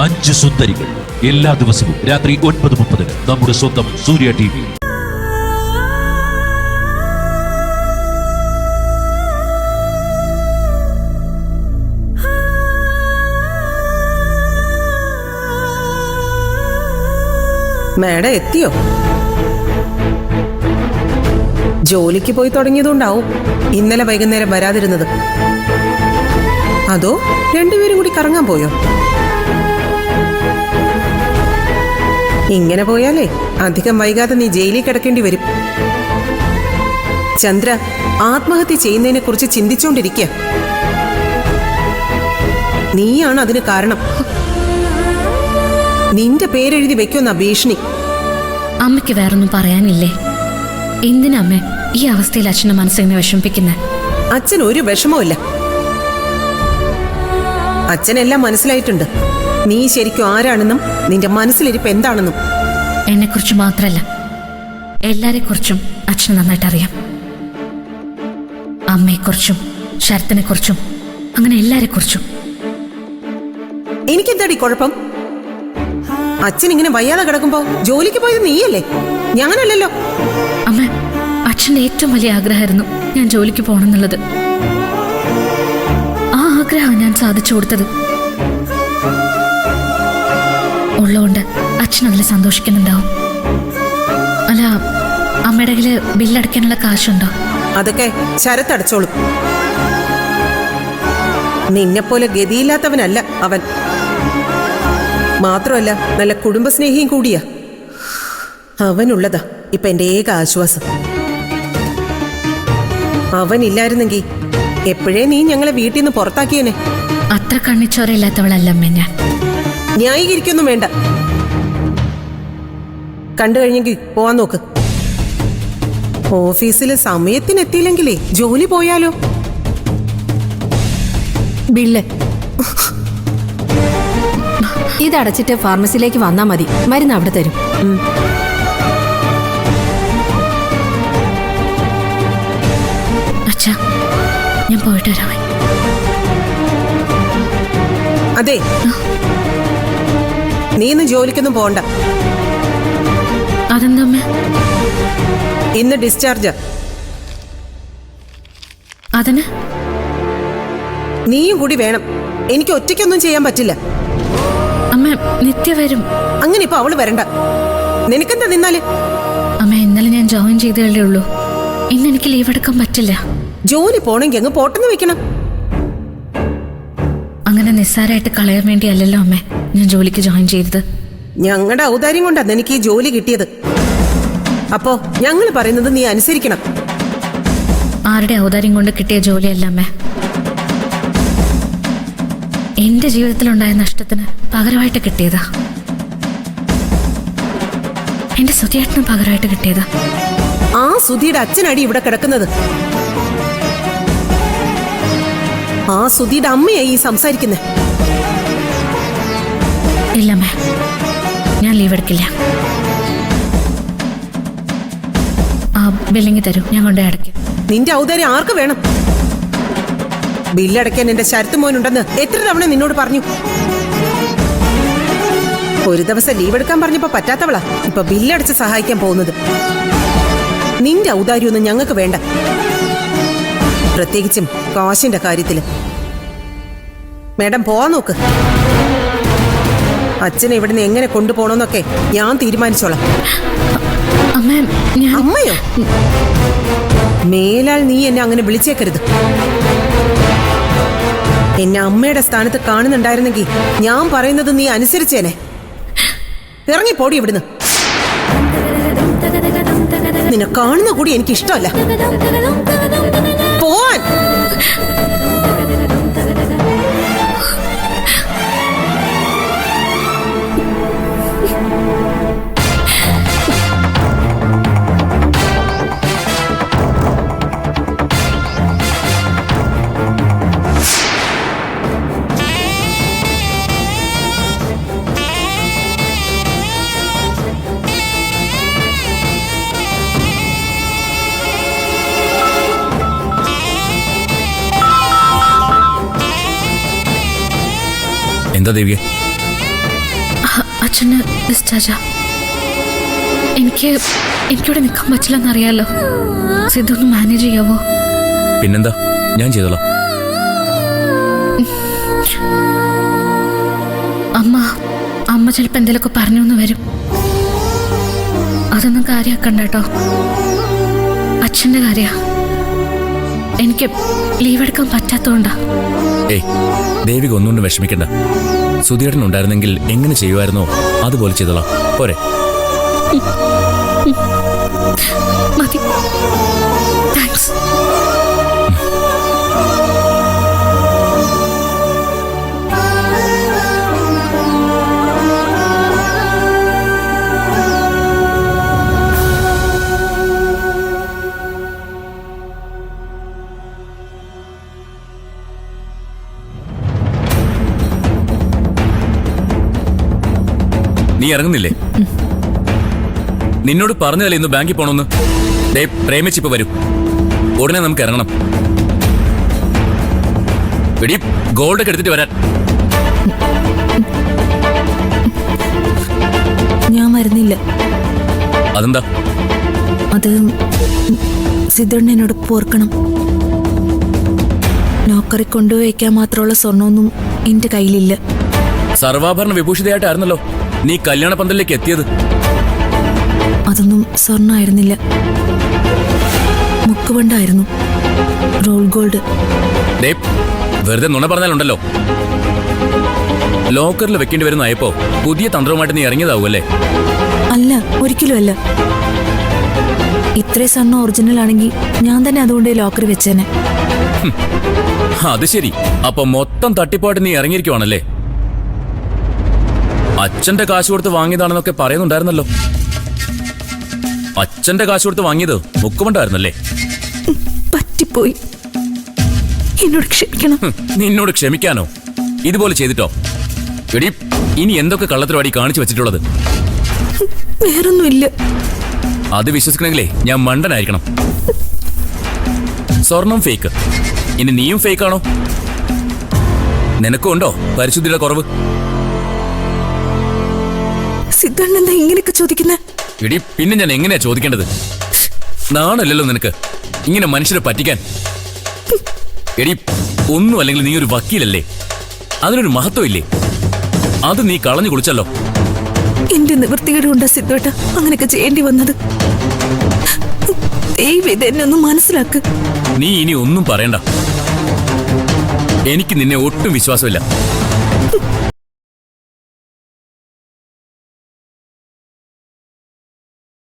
5 സുന്ദരികൾ. എല്ലാ ദിവസവും രാത്രി 9:30 നമ്മുടെ സ്വന്തം സൂര്യ TV. മേഡം എത്തിയോ? ജോലിക്ക് പോയി തുടങ്ങിയതുകൊണ്ടാവും ഇന്നലെ വൈകുന്നേരം വരാതിരുന്നത്. അതോ രണ്ടുപേരും കൂടി കറങ്ങാൻ പോയോ? ഇങ്ങനെ പോയാലേ അധികം വൈകാതെ നീ ജയിലിൽ കിടക്കേണ്ടി വരും. ചന്ദ്ര ആത്മഹത്യ ചെയ്യുന്നതിനെ കുറിച്ച് ചിന്തിച്ചുകൊണ്ടിരിക്കുക. നീയാണ് അതിന് കാരണം. നിന്റെ പേരെഴുതി വെക്കുന്ന ഭീഷണി. അമ്മയ്ക്ക് വേറൊന്നും പറയാനില്ലേ? എന്തിനമ്മ ഈ അവസ്ഥയിൽ അച്ഛന്റെ മനസ്സിനെ വിഷമിപ്പിക്കുന്നത്? അച്ഛൻ ഒരു വിഷമവുമില്ല. അച്ഛനെല്ലാം മനസ്സിലായിട്ടുണ്ട്. നീ ശരിക്കും ആരാണെന്നും നിന്റെ മനസ്സിലിരിപ്പ് എന്താണെന്നും. എന്നെക്കുറിച്ച് മാത്രല്ല, എല്ലാരെക്കുറിച്ചും അച്ഛന് നന്നായിട്ട് അറിയാം. അമ്മയെക്കുറിച്ചും ശരത്തിനെക്കുറിച്ചും അങ്ങനെ എല്ലാരെക്കുറിച്ചും. എനിക്കെന്താടി കുഴപ്പം? അച്ഛൻ ഇങ്ങനെ വയ്യാതെ കിടക്കുമ്പോ ജോലിക്ക് പോയത് നീയല്ലേ, ഞാനല്ലല്ലോ. അമ്മ, അച്ഛന്റെ ഏറ്റവും വലിയ ആഗ്രഹമായിരുന്നു ഞാൻ ജോലിക്ക് പോകണമെന്നുള്ളത്. ആ ആഗ്രഹം ഞാൻ സാധിച്ചു കൊടുത്തത്. ഉള്ളതുകൊണ്ട് അച്ഛൻ അതിൽ സന്തോഷിക്കുന്നുണ്ടാവും. അല്ല, അമ്മയുടെ കയ്യില് ബില്ലടയ്ക്കാനുള്ള കാശുണ്ടോ? അതൊക്കെ ശരത്ത് അടച്ചോളും. നിന്നെപ്പോലെ ഗതിയില്ലാത്തവനല്ല അവൻ. മാത്രമല്ല നല്ല കുടുംബസ്നേഹിയും കൂടിയാ. അവനുള്ളതാ ഇപ്പൊ എന്റെ ഏക ആശ്വാസം. അവനില്ലായിരുന്നെങ്കിൽ എപ്പോഴേ നീ ഞങ്ങളെ വീട്ടിൽ നിന്ന് പുറത്താക്കിയേനെ. അത്ര കണ്ണിച്ചോരയില്ലാത്തവളല്ലമ്മ ഞാൻ. ന്യായീകരിക്കൊന്നും വേണ്ട. കണ്ടു കഴിഞ്ഞെങ്കിൽ പോവാൻ നോക്ക്. ഓഫീസിൽ സമയത്തിനെത്തിയില്ലെങ്കിലേ ജോലി പോയാലോ? ബില്ല് ഇതടച്ചിട്ട് ഫാർമസിയിലേക്ക് വന്നാ മതി. മരുന്ന് അവിടെ തരും. അച്ഛാ, ഞാൻ പോയിട്ട് വരാമേ. അതെ, നീ ഇന്ന് ജോലിക്കൊന്നും പോണ്ട. അതെന്തമ്മ? ഇന്ന് ഡിസ്ചാർജാ. അതിന് നീയും കൂടി വേണം. എനിക്ക് ഒറ്റയ്ക്കൊന്നും ചെയ്യാൻ പറ്റില്ല. അമ്മ നിത്യ വരും. അങ്ങനെ ഇപ്പൊ അവള് വരണ്ട. നിനക്കെന്താ നിന്നാല്? അമ്മ, ഇന്നലെ ഞാൻ ജോയിൻ ചെയ്തേ ഉള്ളൂ. ഇന്ന് എനിക്ക് ലീവ് എടുക്കാൻ പറ്റില്ല. ജോലി പോണെങ്കിൽ അങ്ങ് പോട്ടെന്ന് വെക്കണം. അങ്ങനെ നിസ്സാരമായിട്ട് കളയാൻ വേണ്ടിയല്ലല്ലോ അമ്മേ ഞാൻ ജോലിക്ക് ജോയിൻ ചെയ്തത്. ഞങ്ങളുടെ ഔദാര്യം കൊണ്ടാണ് എനിക്ക് ഈ ജോലി കിട്ടിയത്. അപ്പോ ഞങ്ങൾ പറയുന്നത് നീ അനുസരിക്കണം. ആരുടെ ഔദാര്യം കൊണ്ട് കിട്ടിയ ജോലിയല്ല അമ്മേ. എന്റെ ജീവിതത്തിലുണ്ടായ നഷ്ടത്തിന് പകരമായിട്ട് കിട്ടിയതാ. എന്റെ സുധിയേട്ടന് പകരമായിട്ട് കിട്ടിയതാ. ആ സുധിയുടെ അച്ഛനടി ഇവിടെ കിടക്കുന്നത്. ആ സുധിയുടെ അമ്മയായി ഈ സംസാരിക്കുന്നത്. ഇല്ലമ്മേ, ഞാൻ ലീവ് എടുക്കില്ല. ആ ബില്ലിങ് തരൂ, ഞാൻ കൊണ്ടുപോയി അടയ്ക്കും. നിന്റെ ഔദാര്യം ആർക്ക് വേണം? ബില്ലടയ്ക്കാൻ എന്റെ ശരത്ത് മോനുണ്ടെന്ന് എത്ര തവണ നിന്നോട് പറഞ്ഞു. ഒരു ദിവസം ലീവ് എടുക്കാൻ പറഞ്ഞപ്പോ പറ്റാത്തവളാ ഇപ്പൊ ബില്ലടച്ച് സഹായിക്കാൻ പോകുന്നത്. നിന്റെ ഔദാര്യമൊന്നും ഞങ്ങൾക്ക് വേണ്ട, പ്രത്യേകിച്ചും കാശിന്റെ കാര്യത്തില്. മേഡം പോവാൻ നോക്ക്. അച്ഛനെ ഇവിടുന്ന് എങ്ങനെ കൊണ്ടുപോകണമെന്നൊക്കെ ഞാൻ തീരുമാനിച്ചോളാം. അമ്മയോ? മേലാൽ നീ എന്നെ അങ്ങനെ വിളിച്ചേക്കരുത്. എന്നെ അമ്മയുടെ സ്ഥാനത്ത് കാണുന്നുണ്ടായിരുന്നെങ്കിൽ ഞാൻ പറയുന്നത് നീ അനുസരിച്ചേനെ. ഇറങ്ങിപ്പോടി ഇവിടുന്ന്. നിന്നെ കാണുന്ന കൂടി എനിക്ക് ഇഷ്ടമല്ല. പോവാൻ. എന്താ ദേവികെ? അച്ഛന് ഡിസ്ചാർജാ. എനിക്കിവിടെ നിൽക്കാൻ പറ്റില്ലെന്നറിയാലോ. സിദ്ധൊന്ന് മാനേജ് ചെയ്യാവോ? പിന്നെന്താ, ഞാൻ ചെയ്തോളാം. അമ്മ ചിലപ്പോൾ എന്തെങ്കിലുമൊക്കെ പറഞ്ഞു വരും. അതൊന്നും കാര്യമാക്കണ്ട കേട്ടോ. അച്ഛൻ്റെ കാര്യ എനിക്ക് ലീവ് എടുക്കാൻ പറ്റാത്തോണ്ടാ. ഏയ് ദേവിക ഒന്നുകൊണ്ട് വിഷമിക്കണ്ട. സുധിയേട്ടൻ ഉണ്ടായിരുന്നെങ്കിൽ എങ്ങനെ ചെയ്യുമായിരുന്നോ അതുപോലെ ചെയ്തോളാം. പോരെ? മതി. താങ്ക്സ്. നീ ഇറങ്ങുന്നില്ലേ? നിന്നോട് പറഞ്ഞതല്ലേ ഇന്ന് ബാങ്കിൽ പോണോന്ന്. ദേ പ്രേമിച്ചിപ്പോ വരും. ഉടനെ നമുക്ക് ഇറങ്ങണം. എടി ഗോൾഡൊക്കെ എടുത്തിട്ട് വരാൻ. ഞാൻ വരുന്നില്ല. അതെന്താ? അത് സിദ്ധണ്ണ എന്നോട് പോർക്കണം. ലോക്കറി കൊണ്ടുവയ്ക്കാൻ മാത്രമുള്ള സ്വർണ്ണമൊന്നും എന്റെ കയ്യിലില്ല. സർവാഭരണ വിഭൂഷിതയായിട്ടായിരുന്നല്ലോ നീ കല്യാണ പന്തലിലേക്ക് എത്തിയത്. അതൊന്നും സ്വർണ്ണമായിരുന്നില്ല, മുക്കുവണ്ടായിരുന്നു. Role gold. ദേ വെറുതെ നുണ പറഞ്ഞാലുണ്ടല്ലോ. ലോക്കറിൽ വെക്കേണ്ടി വരുന്നതായപ്പോ പുതിയ തന്ത്രവുമായിട്ട് നീ ഇറങ്ങിയതാവൂല്ലേ? അല്ല, ഒരിക്കലും അല്ല. ഇത്രയും സ്വർണ്ണം ഒറിജിനൽ ആണെങ്കിൽ ഞാൻ തന്നെ അതുകൊണ്ട് ലോക്കറി വെച്ചേനെ. അത് ശരി. അപ്പൊ മൊത്തം തട്ടിപ്പായിട്ട് നീ ഇറങ്ങിയിരിക്കുവാണല്ലേ? അച്ഛന്റെ കാശ് കൊടുത്ത് വാങ്ങിയതാണെന്നൊക്കെ പറയുന്നുണ്ടായിരുന്നല്ലോ. അച്ഛന്റെ കാശ് കൊടുത്ത് വാങ്ങിയത് മുക്കുമുണ്ടായിരുന്നല്ലേ? പറ്റിപ്പോയി, എന്നോട് ക്ഷമിക്കണം. നിന്നോട് ക്ഷമിക്കാനോ? ഇതുപോലെ ചെയ്തിട്ടോ? എടി ഇനി എന്തൊക്കെ കള്ളത്തരവാടി കാണിച്ചു വെച്ചിട്ടുള്ളത്? വേറൊന്നുമില്ല. അത് വിശ്വസിക്കണമെങ്കിലേ ഞാൻ മണ്ടനായിരിക്കണം. സ്വർണം ഫേക്ക്, ഇനി നീയും ഫേക്കാണോ? നിനക്കും ഉണ്ടോ പരിശുദ്ധിയുടെ കുറവ്? സിദ്ധണ്ണ എന്താ ഇങ്ങനെയൊക്കെ ചോദിക്കുന്നേ? എടി പിന്നെ ഞാൻ എങ്ങനെയാ ചോദിക്കേണ്ടത്? നാണല്ലോ നിനക്ക് ഇങ്ങനെ മനുഷ്യരെ പറ്റിക്കാൻ? എടി ഒന്നും അല്ലെങ്കിൽ നീ ഒരു വക്കീലല്ലേ? അതിനൊരു മഹത്വം ഇല്ലേ? അത് നീ കളഞ്ഞു കുളിച്ചല്ലോ. എന്റെ നിവൃത്തികേട് കൊണ്ടാ സിദ്ധേട്ട അങ്ങനെയൊക്കെ ചെയ്യേണ്ടി വന്നത്. ദൈവം ഇതെന്നെ ഒന്ന് മനസ്സിലാക്ക്. നീ ഇനി ഒന്നും പറയണ്ട. എനിക്ക് നിന്നെ ഒട്ടും വിശ്വാസമില്ല.